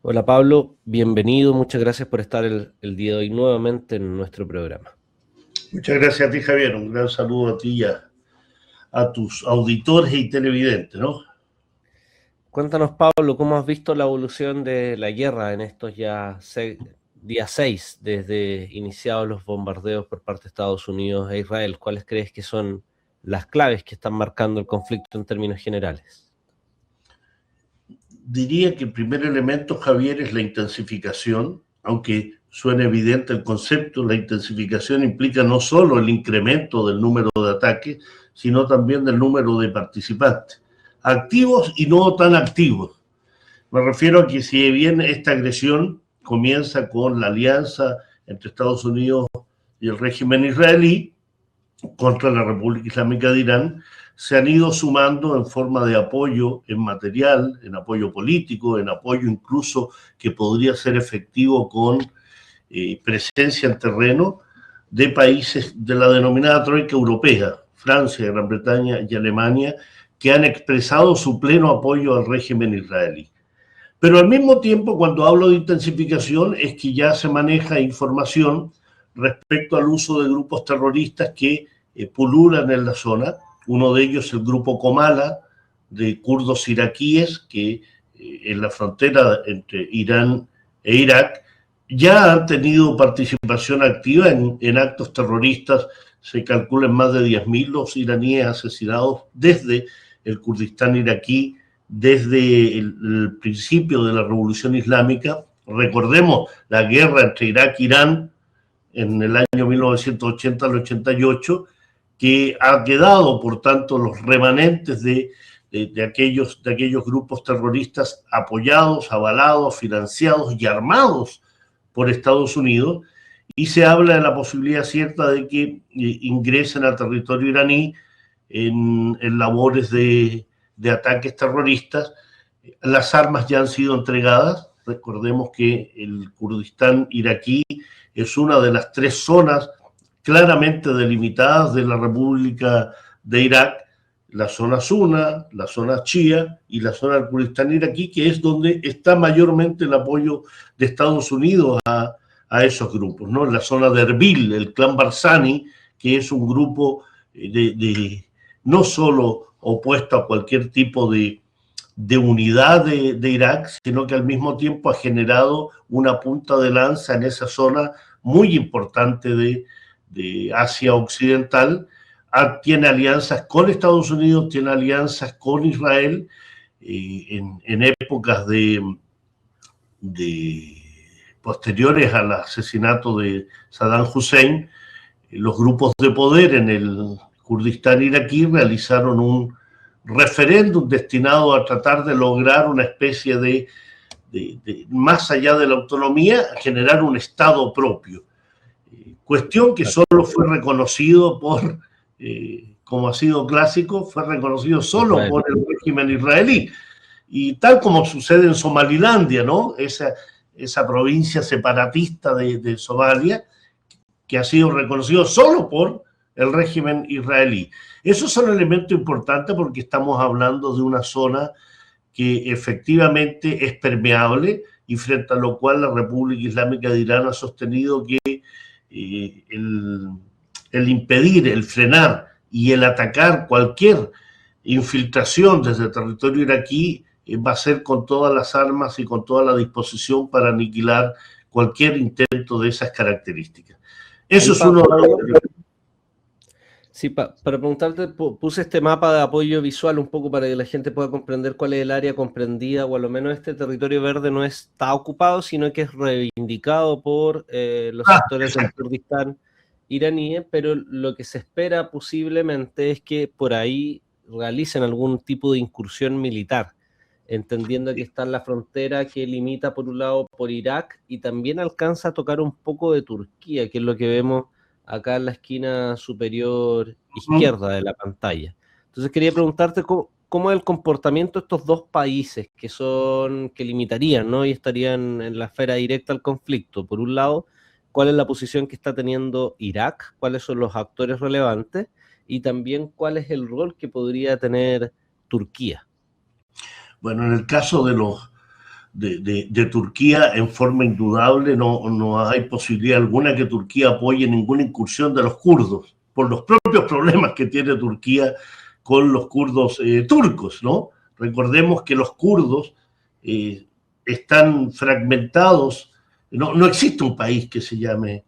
Hola Pablo, bienvenido, muchas gracias por estar el día de hoy nuevamente en nuestro programa. Muchas gracias a ti, Javier. Un gran saludo a ti y a tus auditores y televidentes, ¿no? Cuéntanos Pablo, ¿cómo has visto la evolución de la guerra en estos día 6 desde iniciados los bombardeos por parte de Estados Unidos e Israel? ¿Cuáles crees que son las claves que están marcando el conflicto en términos generales? Diría que el primer elemento, Javier, es la intensificación, aunque suene evidente el concepto. La intensificación implica no solo el incremento del número de ataques, sino también del número de participantes, activos y no tan activos. Me refiero a que si bien esta agresión comienza con la alianza entre Estados Unidos y el régimen israelí contra la República Islámica de Irán, se han ido sumando en forma de apoyo en material, en apoyo político, en apoyo incluso que podría ser efectivo con presencia en terreno de países de la denominada troika europea, Francia, Gran Bretaña y Alemania, que han expresado su pleno apoyo al régimen israelí. Pero al mismo tiempo, cuando hablo de intensificación, es que ya se maneja información respecto al uso de grupos terroristas que pululan en la zona. Uno de ellos, el grupo Comala, de kurdos iraquíes, que en la frontera entre Irán e Irak, ya han tenido participación activa en actos terroristas. Se calculan más de 10.000 los iraníes asesinados desde el Kurdistán iraquí, desde el principio de la Revolución Islámica. Recordemos la guerra entre Irak e Irán en el año 1980 al 88, que ha quedado, por tanto, los remanentes de aquellos grupos terroristas apoyados, avalados, financiados y armados por Estados Unidos, y se habla de la posibilidad cierta de que ingresen al territorio iraní en labores de ataques terroristas. Las armas ya han sido entregadas. Recordemos que el Kurdistán iraquí es una de las tres zonas claramente delimitadas de la República de Irak: la zona Suna, la zona Shia y la zona del Kurdistán iraquí, que es donde está mayormente el apoyo de Estados Unidos a esos grupos, ¿no? La zona de Erbil, el clan Barzani, que es un grupo no solo opuesto a cualquier tipo de unidad de Irak, sino que al mismo tiempo ha generado una punta de lanza en esa zona muy importante de Asia Occidental. Tiene alianzas con Estados Unidos, tiene alianzas con Israel, en épocas posteriores al asesinato de Saddam Hussein. Los grupos de poder en el Kurdistán iraquí realizaron un referéndum destinado a tratar de lograr una especie de más allá de la autonomía, generar un Estado propio. Cuestión que solo fue reconocido por, como ha sido clásico, fue reconocido solo por el régimen israelí. Y tal como sucede en Somalilandia, ¿no? Esa provincia separatista de Somalia, que ha sido reconocido solo por el régimen israelí. Esos son elementos importantes porque estamos hablando de una zona que efectivamente es permeable y frente a lo cual la República Islámica de Irán ha sostenido que el impedir, el frenar y el atacar cualquier infiltración desde el territorio iraquí va a ser con todas las armas y con toda la disposición para aniquilar cualquier intento de esas características. Eso es uno de los... Sí, para preguntarte, puse este mapa de apoyo visual un poco para que la gente pueda comprender cuál es el área comprendida, o al menos este territorio verde no está ocupado, sino que es reivindicado por los sectores del Kurdistán iraníes, pero lo que se espera posiblemente es que por ahí realicen algún tipo de incursión militar, entendiendo que está en la frontera que limita por un lado por Irak y también alcanza a tocar un poco de Turquía, que es lo que vemos acá en la esquina superior izquierda de la pantalla. Entonces quería preguntarte cómo es el comportamiento de estos dos países que limitarían, ¿no? Y estarían en la esfera directa al conflicto. Por un lado, ¿cuál es la posición que está teniendo Irak? ¿Cuáles son los actores relevantes? Y también, ¿cuál es el rol que podría tener Turquía? Bueno, en el caso de de Turquía en forma indudable. No hay posibilidad alguna que Turquía apoye ninguna incursión de los kurdos, por los propios problemas que tiene Turquía con los kurdos turcos, ¿no? Recordemos que los kurdos están fragmentados, no existe un país que se llame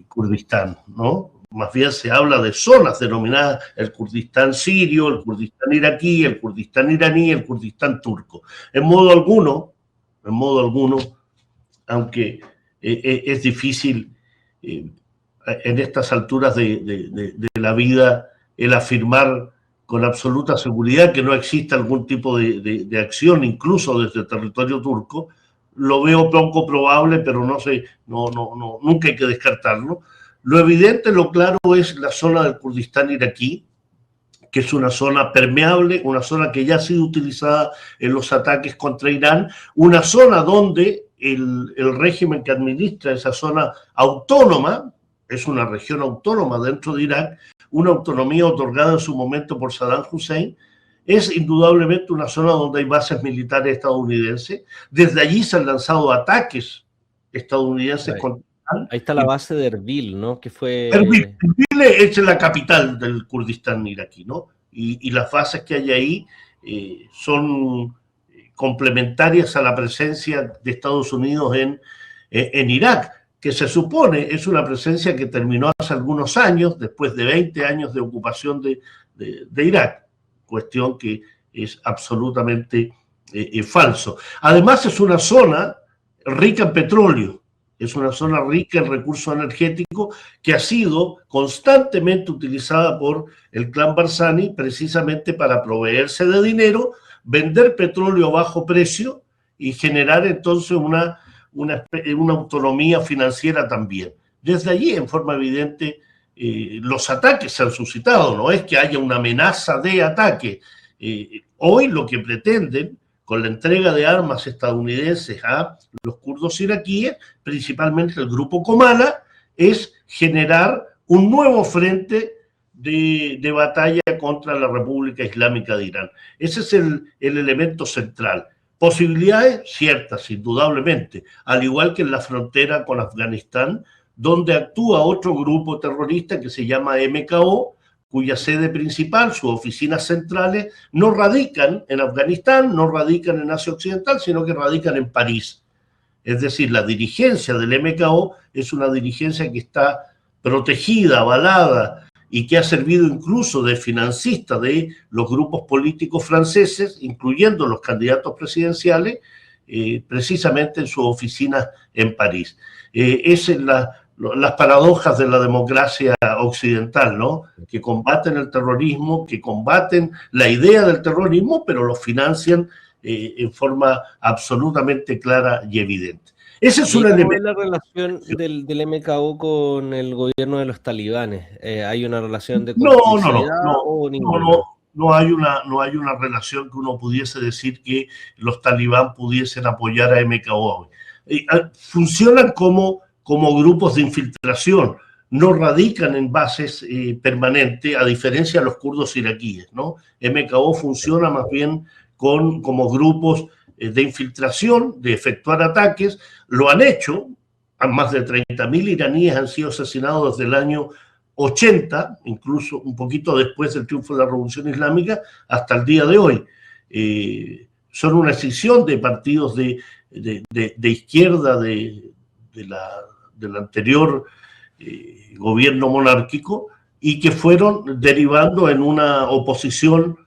Kurdistán, ¿no? Más bien se habla de zonas denominadas el Kurdistán sirio, el Kurdistán iraquí, el Kurdistán iraní, el Kurdistán turco. En modo alguno, aunque es difícil en estas alturas de la vida el afirmar con absoluta seguridad que no existe algún tipo de acción, incluso desde el territorio turco, lo veo poco probable, pero nunca hay que descartarlo. Lo evidente, lo claro es la zona del Kurdistán iraquí, que es una zona permeable, una zona que ya ha sido utilizada en los ataques contra Irán, una zona donde el régimen que administra esa zona autónoma, es una región autónoma dentro de Irak, una autonomía otorgada en su momento por Saddam Hussein, es indudablemente una zona donde hay bases militares estadounidenses. Desde allí se han lanzado ataques estadounidenses contra Irán. Ahí está la base de Erbil, ¿no? Que fue... Erbil es la capital del Kurdistán iraquí, ¿no? Y las bases que hay ahí son complementarias a la presencia de Estados Unidos en Irak, que se supone es una presencia que terminó hace algunos años, después de 20 años de ocupación de Irak, cuestión que es absolutamente falso. Además es una zona rica en petróleo, es una zona rica en recursos energéticos que ha sido constantemente utilizada por el clan Barzani precisamente para proveerse de dinero, vender petróleo a bajo precio y generar entonces una autonomía financiera también. Desde allí, en forma evidente, los ataques se han suscitado, no es que haya una amenaza de ataque. Hoy lo que pretenden con la entrega de armas estadounidenses a los kurdos iraquíes, principalmente el grupo Comala, es generar un nuevo frente de batalla contra la República Islámica de Irán. Ese es el elemento central. Posibilidades ciertas, indudablemente, al igual que en la frontera con Afganistán, donde actúa otro grupo terrorista que se llama MKO, cuya sede principal, sus oficinas centrales, no radican en Afganistán, no radican en Asia Occidental, sino que radican en París. Es decir, la dirigencia del MKO es una dirigencia que está protegida, avalada, y que ha servido incluso de financista de los grupos políticos franceses, incluyendo los candidatos presidenciales, precisamente en sus oficinas en París. Es las paradojas de la democracia occidental, ¿no? Que combaten el terrorismo, que combaten la idea del terrorismo, pero lo financian en forma absolutamente clara y evidente. Ese es un elemento. ¿Cómo es la relación del MKO con el gobierno de los talibanes? ¿Hay una relación de complicidad o ninguna? No hay una relación que uno pudiese decir que los talibán pudiesen apoyar a MKO. Funcionan como grupos de infiltración, no radican en bases permanentes, a diferencia de los kurdos iraquíes, ¿no? MKO funciona más bien como grupos de infiltración, de efectuar ataques. Lo han hecho, más de 30.000 iraníes han sido asesinados desde el año 80, incluso un poquito después del triunfo de la Revolución Islámica, hasta el día de hoy. Son una escisión de partidos de izquierda del anterior gobierno monárquico y que fueron derivando en una oposición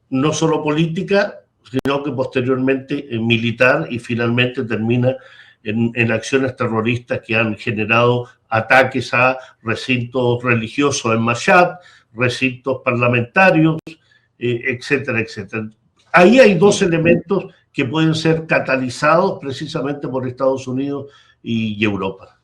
no solo política, sino que posteriormente militar, y finalmente termina en acciones terroristas que han generado ataques a recintos religiosos en Mashhad, recintos parlamentarios, etcétera, etcétera. Ahí hay dos elementos que pueden ser catalizados precisamente por Estados Unidos y Europa.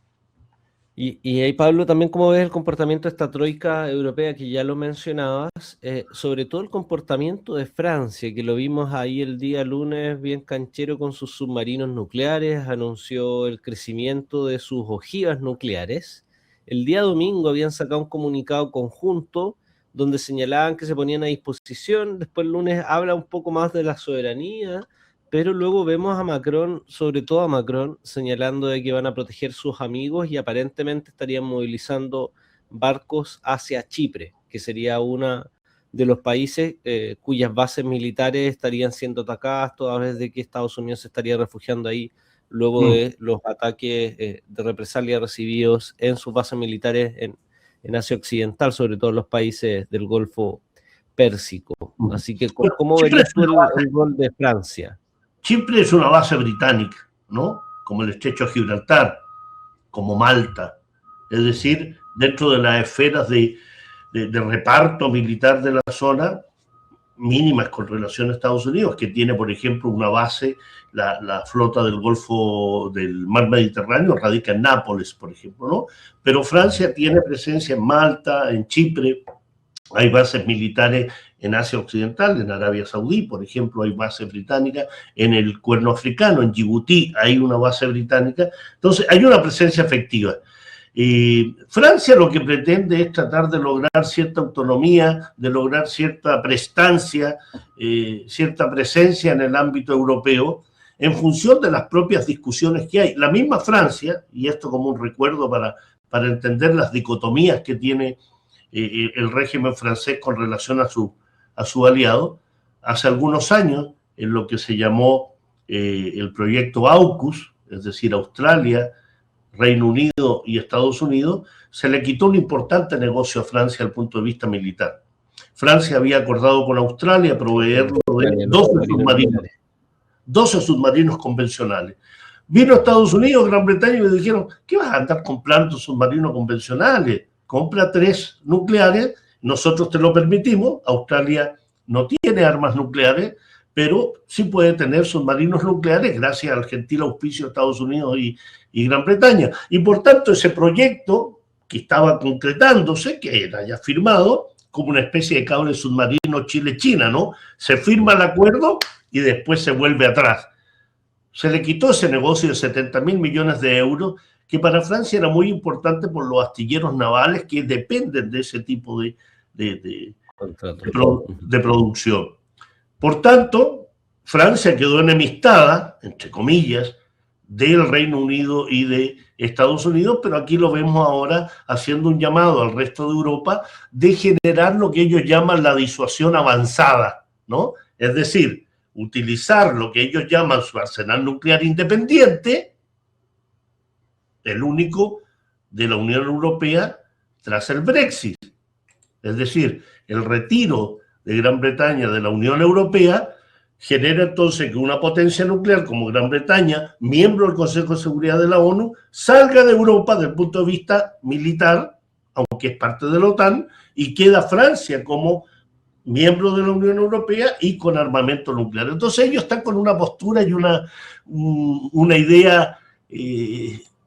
Y ahí, Pablo, también cómo ves el comportamiento de esta troika europea que ya lo mencionabas, sobre todo el comportamiento de Francia, que lo vimos ahí el día lunes bien canchero con sus submarinos nucleares, anunció el crecimiento de sus ojivas nucleares. El día domingo habían sacado un comunicado conjunto donde señalaban que se ponían a disposición. Después el lunes habla un poco más de la soberanía, pero luego vemos a Macron, sobre todo a Macron, señalando de que van a proteger sus amigos y aparentemente estarían movilizando barcos hacia Chipre, que sería uno de los países cuyas bases militares estarían siendo atacadas, toda vez de que Estados Unidos se estaría refugiando ahí luego de los ataques de represalia recibidos en sus bases militares en Asia Occidental, sobre todo en los países del Golfo Pérsico. Así que, ¿cómo verías tú el rol de Francia? Chipre es una base británica, ¿no? Como el estrecho de Gibraltar, como Malta. Es decir, dentro de las esferas de reparto militar de la zona, mínimas con relación a Estados Unidos, que tiene, por ejemplo, una base, la flota del Golfo del Mar Mediterráneo radica en Nápoles, por ejemplo, ¿no? Pero Francia tiene presencia en Malta, en Chipre, hay bases militares en Asia Occidental, en Arabia Saudí, por ejemplo, hay bases británicas, en el Cuerno Africano, en Djibouti, hay una base británica. Entonces, hay una presencia efectiva. Francia lo que pretende es tratar de lograr cierta autonomía, de lograr cierta prestancia, cierta presencia en el ámbito europeo, en función de las propias discusiones que hay. La misma Francia, y esto como un recuerdo para entender las dicotomías que tiene el régimen francés con relación a su aliado, hace algunos años, en lo que se llamó el proyecto AUKUS, es decir, Australia, Reino Unido y Estados Unidos, se le quitó un importante negocio a Francia desde el punto de vista militar. Francia había acordado con Australia proveerlo de 12 submarinos convencionales. Vino Estados Unidos, Gran Bretaña y me dijeron, ¿qué vas a andar comprando submarinos convencionales? Compra 3 nucleares, nosotros te lo permitimos, Australia no tiene armas nucleares, pero sí puede tener submarinos nucleares gracias al gentil auspicio de Estados Unidos y Gran Bretaña. Y por tanto ese proyecto que estaba concretándose, que era ya firmado, como una especie de cable submarino Chile-China, ¿no? Se firma el acuerdo y después se vuelve atrás. Se le quitó ese negocio de 70.000 millones de euros, que para Francia era muy importante por los astilleros navales que dependen de ese tipo de producción. Por tanto, Francia quedó enemistada, entre comillas, del Reino Unido y de Estados Unidos, pero aquí lo vemos ahora haciendo un llamado al resto de Europa de generar lo que ellos llaman la disuasión avanzada, ¿no? Es decir, utilizar lo que ellos llaman su arsenal nuclear independiente, el único de la Unión Europea tras el Brexit. Es decir, el retiro de Gran Bretaña de la Unión Europea genera entonces que una potencia nuclear como Gran Bretaña, miembro del Consejo de Seguridad de la ONU, salga de Europa desde el punto de vista militar, aunque es parte de la OTAN, y queda Francia como miembro de la Unión Europea y con armamento nuclear. Entonces ellos están con una postura y una idea,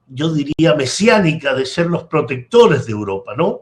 yo diría, mesiánica de ser los protectores de Europa, ¿no?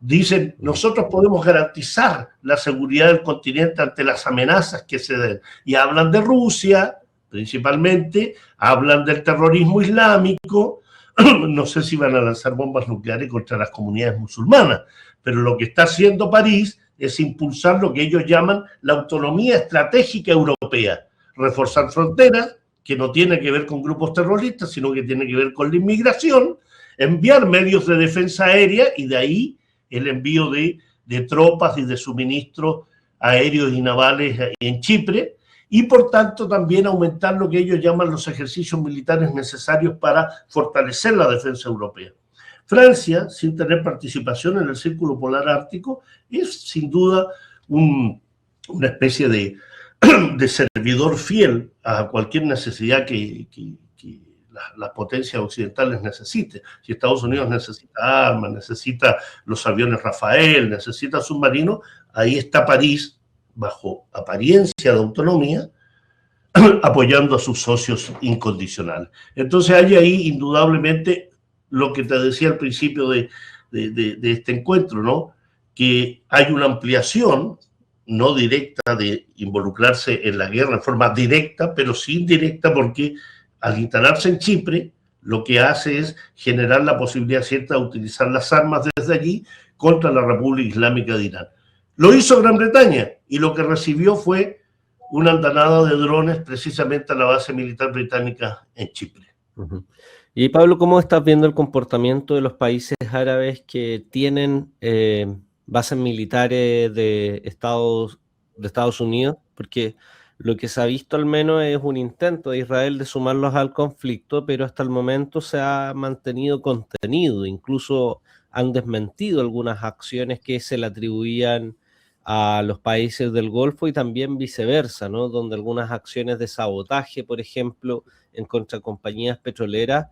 Dicen, nosotros podemos garantizar la seguridad del continente ante las amenazas que se den. Y hablan de Rusia, principalmente, hablan del terrorismo islámico, no sé si van a lanzar bombas nucleares contra las comunidades musulmanas, pero lo que está haciendo París es impulsar lo que ellos llaman la autonomía estratégica europea, reforzar fronteras, que no tiene que ver con grupos terroristas, sino que tiene que ver con la inmigración, enviar medios de defensa aérea y de ahí el envío de tropas y de suministros aéreos y navales en Chipre, y por tanto también aumentar lo que ellos llaman los ejercicios militares necesarios para fortalecer la defensa europea. Francia, sin tener participación en el Círculo Polar Ártico, es sin duda una especie de servidor fiel a cualquier necesidad que las potencias occidentales necesiten. Si Estados Unidos necesita armas, necesita los aviones Rafael, necesita submarinos, ahí está París, bajo apariencia de autonomía, apoyando a sus socios incondicionales. Entonces hay ahí indudablemente lo que te decía al principio de este encuentro, ¿no? Que hay una ampliación no directa de involucrarse en la guerra en forma directa, pero sí indirecta, porque al instalarse en Chipre, lo que hace es generar la posibilidad cierta de utilizar las armas desde allí contra la República Islámica de Irán. Lo hizo Gran Bretaña y lo que recibió fue una andanada de drones precisamente a la base militar británica en Chipre. Uh-huh. Y Pablo, ¿cómo estás viendo el comportamiento de los países árabes que tienen bases militares de Estados Unidos? Porque lo que se ha visto al menos es un intento de Israel de sumarlos al conflicto, pero hasta el momento se ha mantenido contenido, incluso han desmentido algunas acciones que se le atribuían a los países del Golfo y también viceversa, ¿no? Donde algunas acciones de sabotaje, por ejemplo, en contra de compañías petroleras,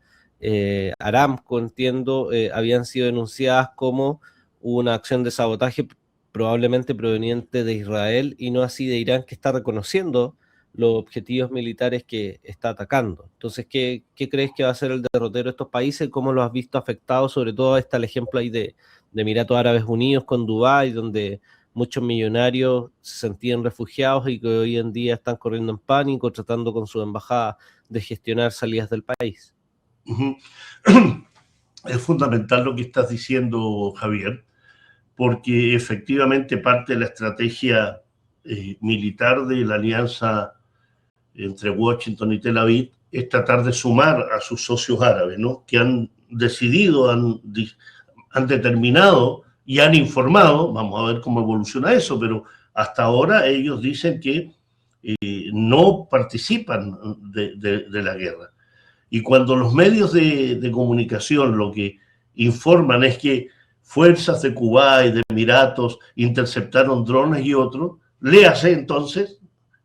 Aramco, entiendo, habían sido denunciadas como una acción de sabotaje probablemente proveniente de Israel y no así de Irán, que está reconociendo los objetivos militares que está atacando. Entonces, ¿qué crees que va a ser el derrotero de estos países? ¿Cómo lo has visto afectado? Sobre todo está el ejemplo ahí de Emiratos Árabes Unidos con Dubái, donde muchos millonarios se sentían refugiados y que hoy en día están corriendo en pánico, tratando con su embajada de gestionar salidas del país. Es fundamental lo que estás diciendo, Javier, porque efectivamente parte de la estrategia militar de la alianza entre Washington y Tel Aviv es tratar de sumar a sus socios árabes, ¿no? Que han decidido, han determinado y han informado, vamos a ver cómo evoluciona eso, pero hasta ahora ellos dicen que no participan de la guerra. Y cuando los medios de comunicación lo que informan es que fuerzas de Kuwait, de Emiratos, interceptaron drones y otros, léase entonces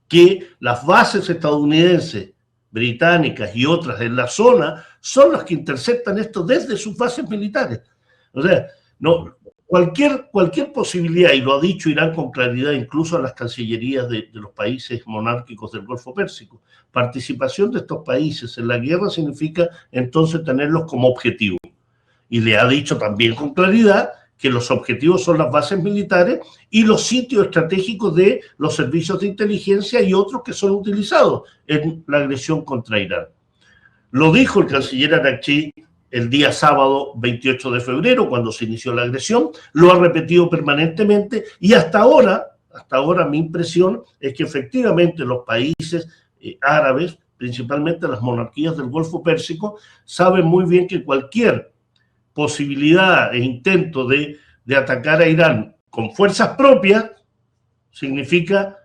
que las bases estadounidenses, británicas y otras en la zona son las que interceptan esto desde sus bases militares. O sea, no, cualquier posibilidad, y lo ha dicho Irán con claridad, incluso a las cancillerías de los países monárquicos del Golfo Pérsico, participación de estos países en la guerra significa entonces tenerlos como objetivo. Y le ha dicho también con claridad que los objetivos son las bases militares y los sitios estratégicos de los servicios de inteligencia y otros que son utilizados en la agresión contra Irán. Lo dijo el canciller Araghchi el día sábado 28 de febrero, cuando se inició la agresión, lo ha repetido permanentemente y hasta ahora mi impresión es que efectivamente los países árabes, principalmente las monarquías del Golfo Pérsico, saben muy bien que cualquier posibilidad e intento de atacar a Irán con fuerzas propias significa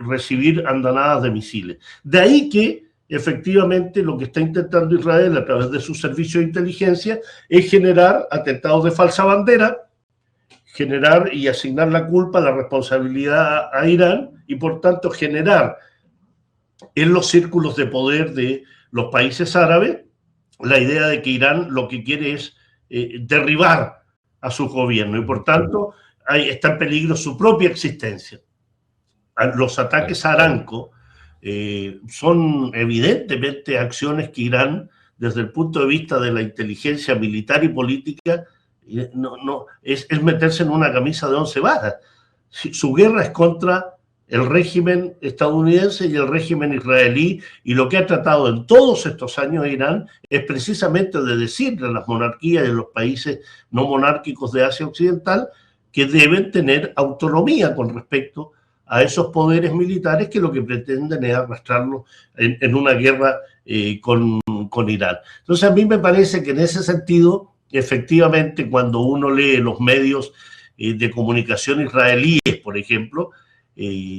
recibir andanadas de misiles. De ahí que efectivamente lo que está intentando Israel a través de sus servicios de inteligencia es generar atentados de falsa bandera, generar y asignar la culpa, la responsabilidad a Irán y por tanto generar en los círculos de poder de los países árabes la idea de que Irán lo que quiere es derribar a su gobierno y por tanto está en peligro su propia existencia. Los ataques a Aramco son evidentemente acciones que Irán, desde el punto de vista de la inteligencia militar y política, es meterse en una camisa de 11 varas. Su guerra es contra el régimen estadounidense y el régimen israelí, y lo que ha tratado en todos estos años Irán es precisamente de decirle a las monarquías de los países no monárquicos de Asia Occidental que deben tener autonomía con respecto a esos poderes militares que lo que pretenden es arrastrarlos en una guerra con Irán. Entonces a mí me parece que en ese sentido, efectivamente, cuando uno lee los medios de comunicación israelíes, por ejemplo,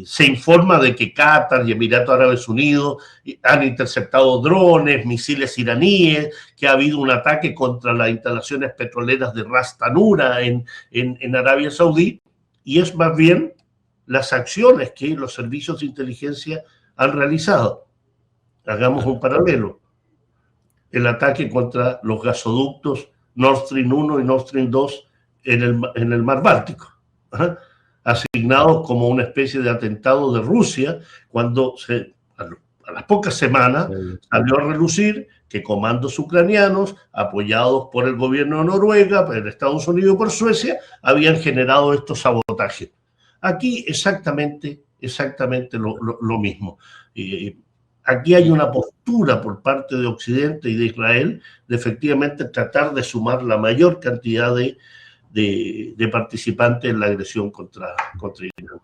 se informa de que Qatar y Emiratos Árabes Unidos han interceptado drones, misiles iraníes, que ha habido un ataque contra las instalaciones petroleras de Ras Tanura en Arabia Saudí, y es más bien las acciones que los servicios de inteligencia han realizado. Hagamos un paralelo. El ataque contra los gasoductos Nord Stream 1 y Nord Stream 2 en el Mar Báltico, asignados como una especie de atentado de Rusia, cuando a las pocas semanas salió a relucir que comandos ucranianos, apoyados por el gobierno de Noruega, por Estados Unidos y por Suecia, habían generado estos sabotajes. Aquí exactamente lo mismo. Aquí hay una postura por parte de Occidente y de Israel de efectivamente tratar de sumar la mayor cantidad de participantes en la agresión contra Irán.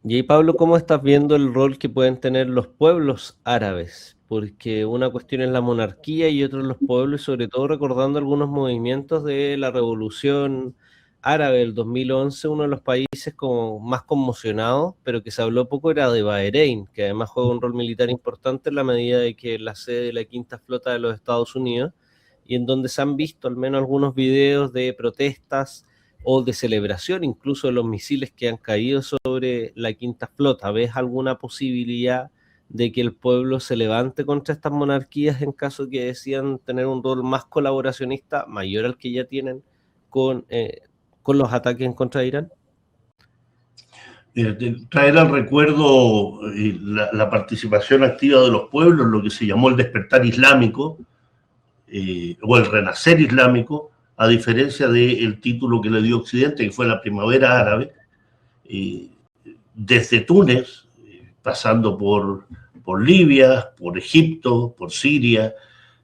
Y ahí, Pablo, ¿cómo estás viendo el rol que pueden tener los pueblos árabes? Porque una cuestión es la monarquía y otra los pueblos, y sobre todo recordando algunos movimientos de la revolución árabe del 2011, uno de los países como más conmocionados, pero que se habló poco, era de Bahrein, que además juega un rol militar importante en la medida de que es la sede de la quinta flota de los Estados Unidos, y en donde se han visto al menos algunos videos de protestas o de celebración incluso de los misiles que han caído sobre la quinta flota. ¿Ves alguna posibilidad de que el pueblo se levante contra estas monarquías en caso de que decidan tener un rol más colaboracionista, mayor al que ya tienen con los ataques en contra de Irán? Traer al recuerdo la participación activa de los pueblos, lo que se llamó el despertar islámico, o el renacer islámico, a diferencia del título que le dio Occidente, que fue la primavera árabe, desde Túnez, pasando por Libia, por Egipto, por Siria,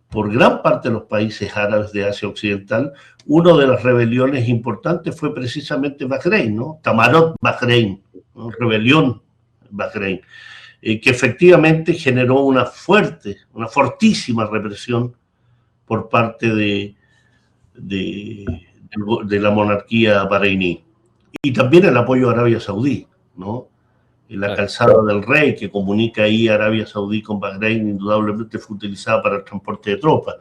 por gran parte de los países árabes de Asia Occidental. Una de las rebeliones importantes fue precisamente Bahrein, ¿no? Tamarot Bahrein, ¿no? Rebelión Bahrein, que efectivamente generó una fortísima represión por parte de la monarquía bahreiní. Y también el apoyo a Arabia Saudí, ¿no? La calzada del Rey, que comunica ahí Arabia Saudí con Bahrein, indudablemente fue utilizada para el transporte de tropas.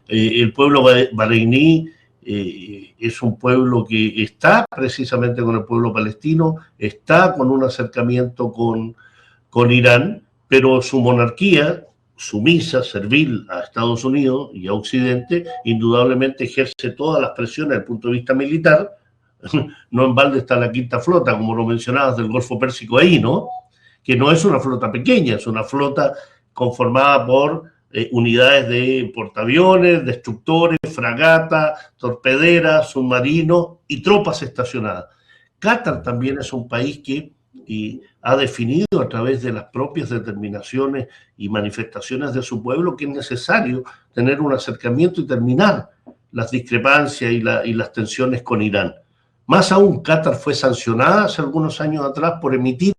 El pueblo bahreiní es un pueblo que está precisamente con el pueblo palestino, está con un acercamiento con Irán, pero su monarquía, sumisa, servil a Estados Unidos y a Occidente, indudablemente ejerce todas las presiones desde el punto de vista militar. No en balde está la quinta flota, como lo mencionabas, del Golfo Pérsico ahí, ¿no? Que no es una flota pequeña, es una flota conformada por unidades de portaaviones, destructores, fragatas, torpederas, submarinos y tropas estacionadas. Qatar también es un país que ha definido a través de las propias determinaciones y manifestaciones de su pueblo que es necesario tener un acercamiento y terminar las discrepancias y las tensiones con Irán. Más aún, Qatar fue sancionada hace algunos años atrás por emitir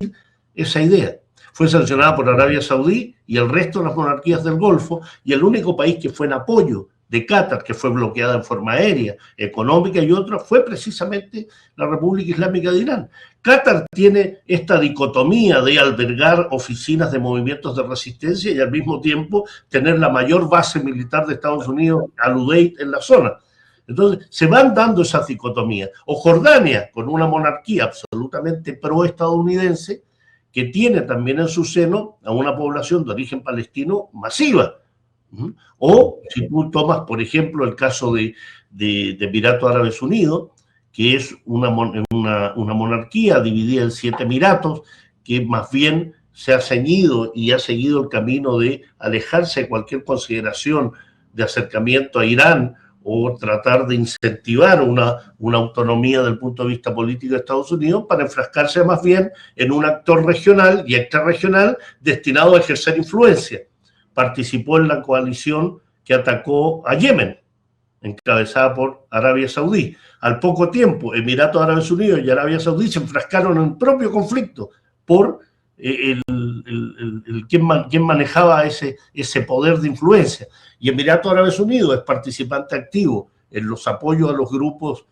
esa idea. Fue sancionada por Arabia Saudí y el resto de las monarquías del Golfo, y el único país que fue en apoyo de Qatar, que fue bloqueada en forma aérea, económica y otra, fue precisamente la República Islámica de Irán. Qatar tiene esta dicotomía de albergar oficinas de movimientos de resistencia y al mismo tiempo tener la mayor base militar de Estados Unidos, Al-Udeid, en la zona. Entonces, se van dando esas dicotomías. O Jordania, con una monarquía absolutamente pro-estadounidense, que tiene también en su seno a una población de origen palestino masiva. O si tú tomas, por ejemplo, el caso de Emiratos Árabes Unidos, que es una monarquía dividida en 7 emiratos, que más bien se ha ceñido y ha seguido el camino de alejarse de cualquier consideración de acercamiento a Irán o tratar de incentivar una autonomía desde el punto de vista político de Estados Unidos para enfrascarse más bien en un actor regional y extrarregional destinado a ejercer influencia. Participó en la coalición que atacó a Yemen, encabezada por Arabia Saudí. Al poco tiempo, Emiratos Árabes Unidos y Arabia Saudí se enfrascaron en un propio conflicto por quién manejaba ese poder de influencia. Y Emiratos Árabes Unidos es participante activo en los apoyos a los grupos,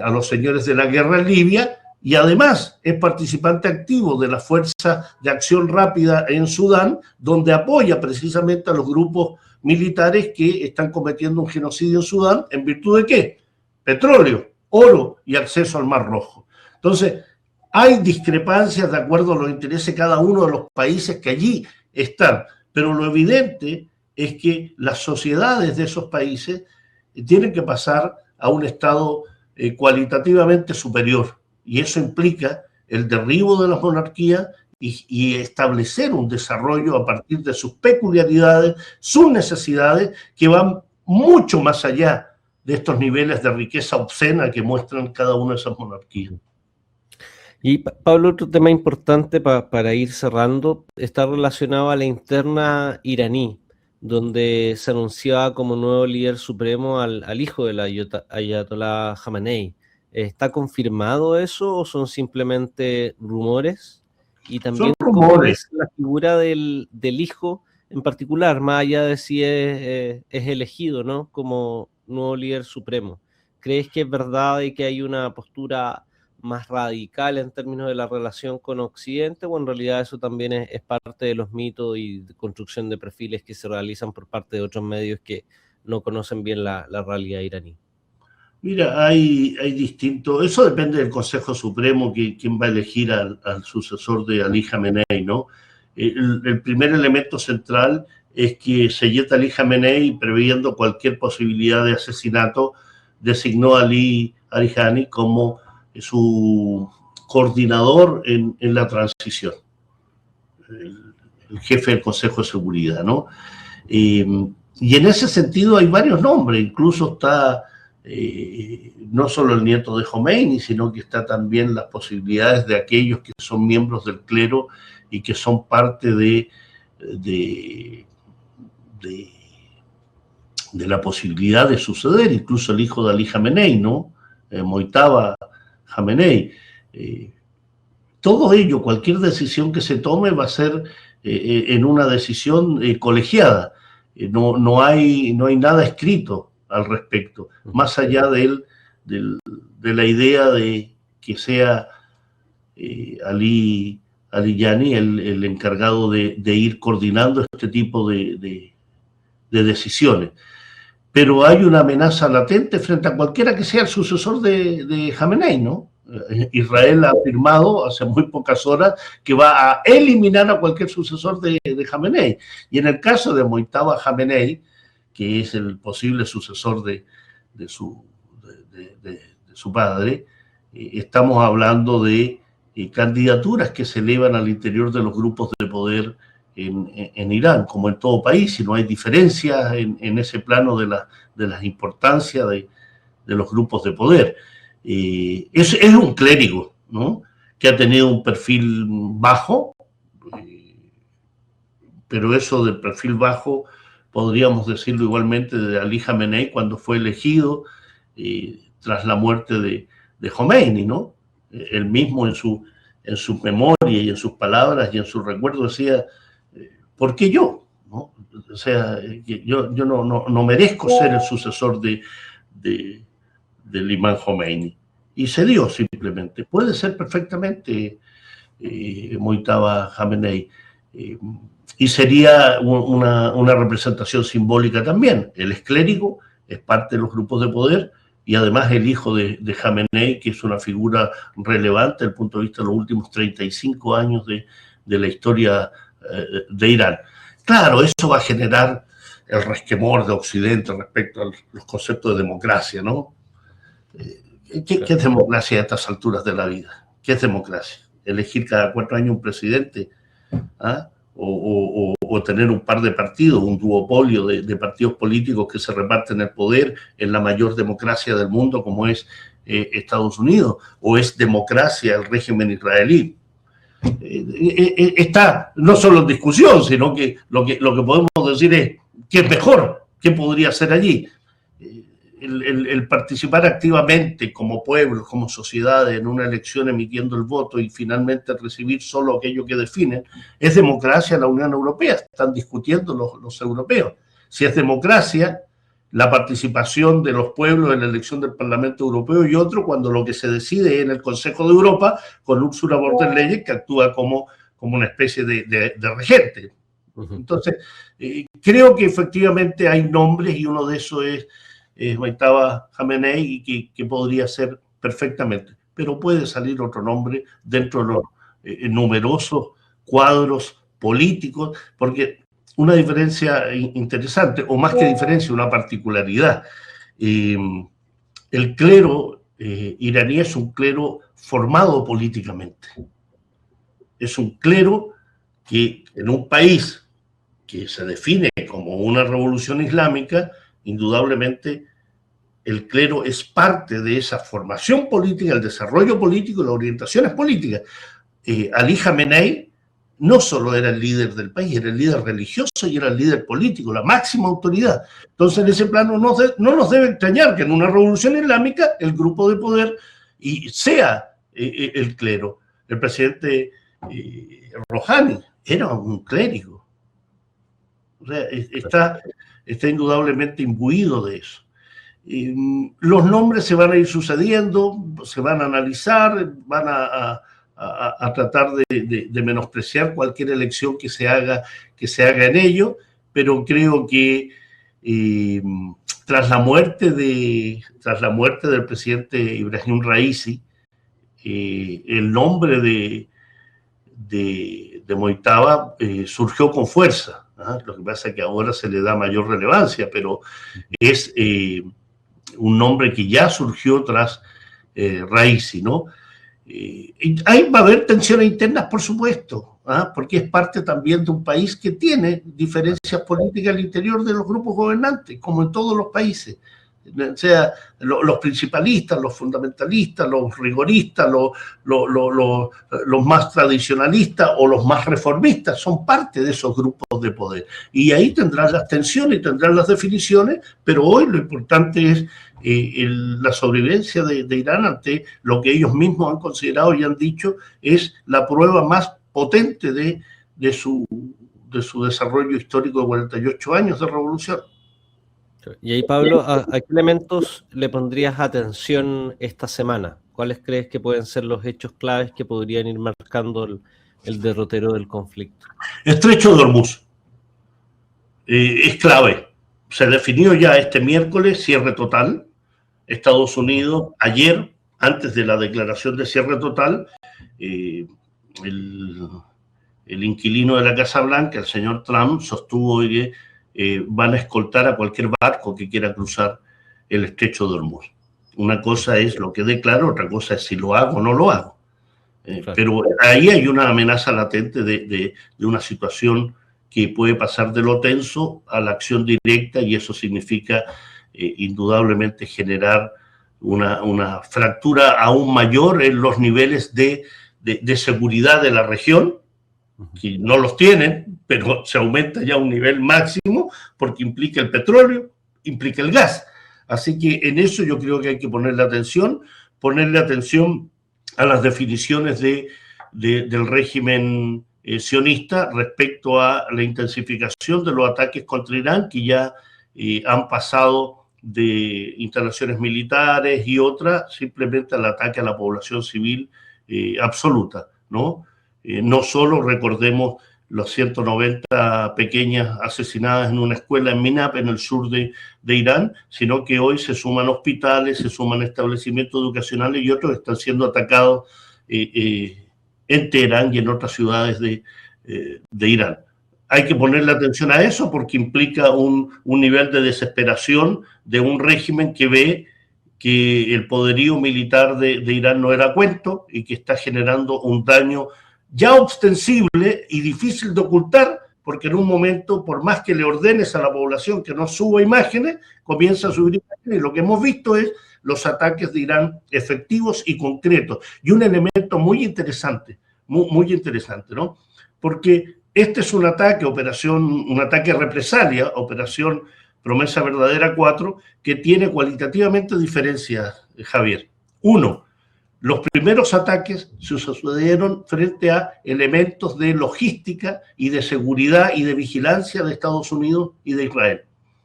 a los señores de la guerra en Libia, y además es participante activo de la Fuerza de Acción Rápida en Sudán, donde apoya precisamente a los grupos militares que están cometiendo un genocidio en Sudán. ¿En virtud de qué? Petróleo, oro y acceso al Mar Rojo. Entonces, hay discrepancias de acuerdo a los intereses de cada uno de los países que allí están, pero lo evidente es que las sociedades de esos países tienen que pasar a un estado cualitativamente superior, y eso implica el derribo de las monarquías y establecer un desarrollo a partir de sus peculiaridades, sus necesidades, que van mucho más allá de estos niveles de riqueza obscena que muestran cada una de esas monarquías. Y Pablo, otro tema importante para ir cerrando está relacionado a la interna iraní, donde se anunciaba como nuevo líder supremo al hijo del Ayatollah Khamenei. ¿Está confirmado eso o son simplemente rumores? Y también Son cómo rumores. ves la figura del hijo en particular, más allá de si es elegido, ¿no? Como nuevo líder supremo. ¿Crees que es verdad y que hay una postura más radical en términos de la relación con Occidente, o en realidad eso también es parte de los mitos y de construcción de perfiles que se realizan por parte de otros medios que no conocen bien la realidad iraní? Mira, hay distintos, eso depende del Consejo Supremo, quién va a elegir al sucesor de Ali Khamenei, ¿no? El primer elemento central es que Seyed Ali Khamenei, previendo cualquier posibilidad de asesinato, designó a Ali Arihani como su coordinador en la transición, el jefe del Consejo de Seguridad, ¿no? Y en ese sentido hay varios nombres, incluso está no solo el nieto de Khomeini, sino que está también las posibilidades de aquellos que son miembros del clero y que son parte de la posibilidad de suceder, incluso el hijo de Ali Khamenei, ¿no? Mojtaba Khamenei. Todo ello, cualquier decisión que se tome va a ser en una decisión colegiada. No hay nada escrito al respecto, más allá de la idea de que sea Ali Yani el encargado de ir coordinando este tipo de decisiones. Pero hay una amenaza latente frente a cualquiera que sea el sucesor de Khamenei, ¿no? Israel ha afirmado hace muy pocas horas que va a eliminar a cualquier sucesor de Khamenei. Y en el caso de Mojtaba Khamenei, que es el posible sucesor de su padre, estamos hablando de candidaturas que se elevan al interior de los grupos de poder en Irán, como en todo país, si no hay diferencias en ese plano de las importancias de los grupos de poder. Es un clérigo, ¿no? Que ha tenido un perfil bajo, pero eso del perfil bajo podríamos decirlo igualmente de Ali Khamenei cuando fue elegido tras la muerte de Khomeini, ¿no? Él mismo en su memoria y en sus palabras y en sus recuerdos decía, ¿por qué yo? ¿No? O sea, yo no merezco ser el sucesor del imán Khomeini. Y se dio simplemente. Puede ser perfectamente Mojtaba Khamenei. Y sería una representación simbólica también. Él es clérigo, es parte de los grupos de poder, y además el hijo de Khamenei, que es una figura relevante desde el punto de vista de los últimos 35 años de la historia de Irán. Claro, eso va a generar el resquemor de Occidente respecto a los conceptos de democracia, ¿no? ¿Qué es democracia a estas alturas de la vida? ¿Qué es democracia? ¿Elegir cada 4 años un presidente? ¿Ah? O tener un par de partidos, un duopolio de partidos políticos que se reparten el poder en la mayor democracia del mundo como es Estados Unidos, o es democracia el régimen israelí. Está no solo en discusión, sino que lo que podemos decir es qué es mejor, qué podría ser allí. El participar activamente como pueblo, como sociedad en una elección emitiendo el voto y finalmente recibir solo aquello que definen, es democracia en la Unión Europea. Están discutiendo los europeos. Si es democracia, la participación de los pueblos en la elección del Parlamento Europeo y otro cuando lo que se decide en el Consejo de Europa con Ursula von der Leyen, que actúa como una especie de regente. Entonces, creo que efectivamente hay nombres y uno de esos es Mojtaba Khamenei y que podría ser perfectamente, pero puede salir otro nombre dentro de los numerosos cuadros políticos, porque una diferencia interesante, o más que diferencia, una particularidad. El clero iraní es un clero formado políticamente. Es un clero que en un país que se define como una revolución islámica, indudablemente el clero es parte de esa formación política, el desarrollo político y las orientaciones políticas. Ali Khamenei no solo era el líder del país, era el líder religioso y era el líder político, la máxima autoridad. Entonces, en ese plano no nos debe extrañar que en una revolución islámica el grupo de poder sea el clero. El presidente Rouhani era un clérigo. O sea, está indudablemente imbuido de eso. Los nombres se van a ir sucediendo, se van a analizar, van a tratar de menospreciar cualquier elección que se haga en ello, pero creo que tras la muerte del presidente Ibrahim Raisi, el nombre de Moitava surgió con fuerza. Lo que pasa es que ahora se le da mayor relevancia, pero es un nombre que ya surgió tras Raisi, ¿no? Ahí va a haber tensiones internas, por supuesto, porque es parte también de un país que tiene diferencias políticas al interior de los grupos gobernantes, como en todos los países. O sea, los principalistas, los fundamentalistas, los rigoristas, los más tradicionalistas o los más reformistas son parte de esos grupos de poder. Y ahí tendrán las tensiones, tendrán las definiciones, pero hoy lo importante es la sobrevivencia de Irán ante lo que ellos mismos han considerado y han dicho es la prueba más potente de su desarrollo histórico de 48 años de revolución. Y ahí, Pablo, ¿a qué elementos le pondrías atención esta semana? ¿Cuáles crees que pueden ser los hechos claves que podrían ir marcando el derrotero del conflicto? Estrecho de Hormuz es clave. Se definió ya este miércoles cierre total. Estados Unidos, ayer, antes de la declaración de cierre total, el inquilino de la Casa Blanca, el señor Trump, sostuvo que van a escoltar a cualquier barco que quiera cruzar el estrecho de Hormuz. Una cosa es lo que declaro, otra cosa es si lo hago o no lo hago. Claro. Pero ahí hay una amenaza latente de una situación que puede pasar de lo tenso a la acción directa, y eso significa indudablemente generar una fractura aún mayor en los niveles de seguridad de la región, que no los tienen, pero se aumenta ya a un nivel máximo porque implica el petróleo, implica el gas. Así que en eso yo creo que hay que ponerle atención a las definiciones del régimen sionista respecto a la intensificación de los ataques contra Irán, que ya han pasado de instalaciones militares y otras simplemente al ataque a la población civil absoluta, ¿no? No solo recordemos los 190 pequeñas asesinadas en una escuela en Minab, en el sur de Irán, sino que hoy se suman hospitales, se suman establecimientos educacionales y otros están siendo atacados en Teherán y en otras ciudades de Irán. Hay que ponerle atención a eso porque implica un nivel de desesperación de un régimen que ve que el poderío militar de Irán no era cuento y que está generando un daño ya ostensible y difícil de ocultar, porque en un momento, por más que le ordenes a la población que no suba imágenes, comienza a subir imágenes, y lo que hemos visto es los ataques de Irán efectivos y concretos. Y un elemento muy interesante, muy interesante, ¿no? Porque este es un ataque, un ataque represalia, operación Promesa Verdadera 4, que tiene cualitativamente diferencias, Javier. Uno, los primeros ataques se sucedieron frente a elementos de logística y de seguridad y de vigilancia de Estados Unidos y de Israel.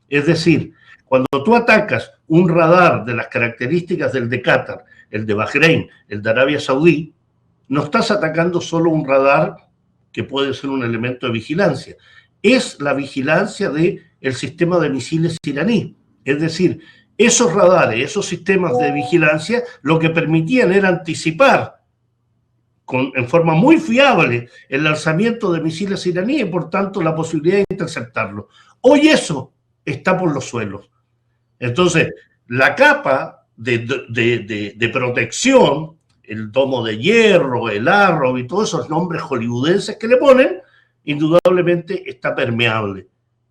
Es decir, cuando tú atacas un radar de las características del de Qatar, el de Bahrein, el de Arabia Saudí, no estás atacando solo un radar que puede ser un elemento de vigilancia. Es la vigilancia del sistema de misiles iraní. Es decir, esos radares, esos sistemas de vigilancia, lo que permitían era anticipar en forma muy fiable el lanzamiento de misiles iraníes y, por tanto, la posibilidad de interceptarlo. Hoy eso está por los suelos. Entonces, la capa de protección, el domo de hierro, el Arrow y todos esos nombres hollywoodenses que le ponen, indudablemente está permeable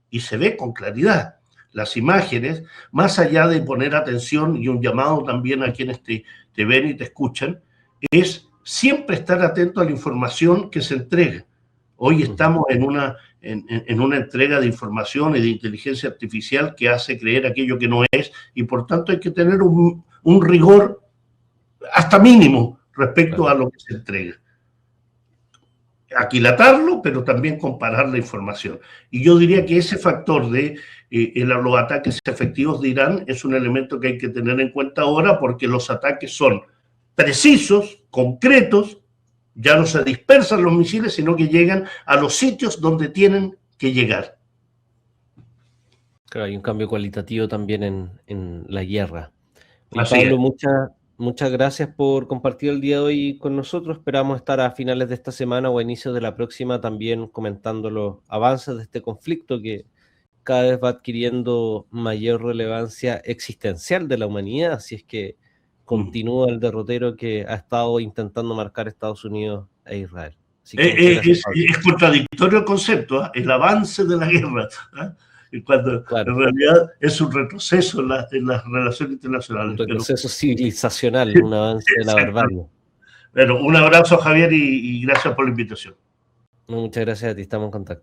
y se ve con claridad. Las imágenes, más allá de poner atención, y un llamado también a quienes te ven y te escuchan, es siempre estar atento a la información que se entrega. Hoy estamos en una entrega de información y de inteligencia artificial que hace creer aquello que no es, y por tanto hay que tener un rigor hasta mínimo respecto a lo que se entrega. aquilatarlo, pero también comparar la información. Y yo diría que ese factor de los ataques efectivos de Irán es un elemento que hay que tener en cuenta ahora, porque los ataques son precisos, concretos, ya no se dispersan los misiles, sino que llegan a los sitios donde tienen que llegar. Claro, hay un cambio cualitativo también en la guerra. Y Así Pablo, es. muchas gracias por compartir el día de hoy con nosotros. Esperamos estar a finales de esta semana o a inicios de la próxima también comentando los avances de este conflicto que cada vez va adquiriendo mayor relevancia existencial de la humanidad, si es que continúa el derrotero que ha estado intentando marcar Estados Unidos e Israel. Así que muchas gracias, Pablo. Es contradictorio el concepto, ¿eh? El avance de la guerra, ¿eh? Cuando Claro, en realidad es un retroceso en las relaciones internacionales. un retroceso civilizacional, un avance de la barbarie. Bueno, un abrazo, Javier, y gracias por la invitación. Muchas gracias a ti, estamos en contacto.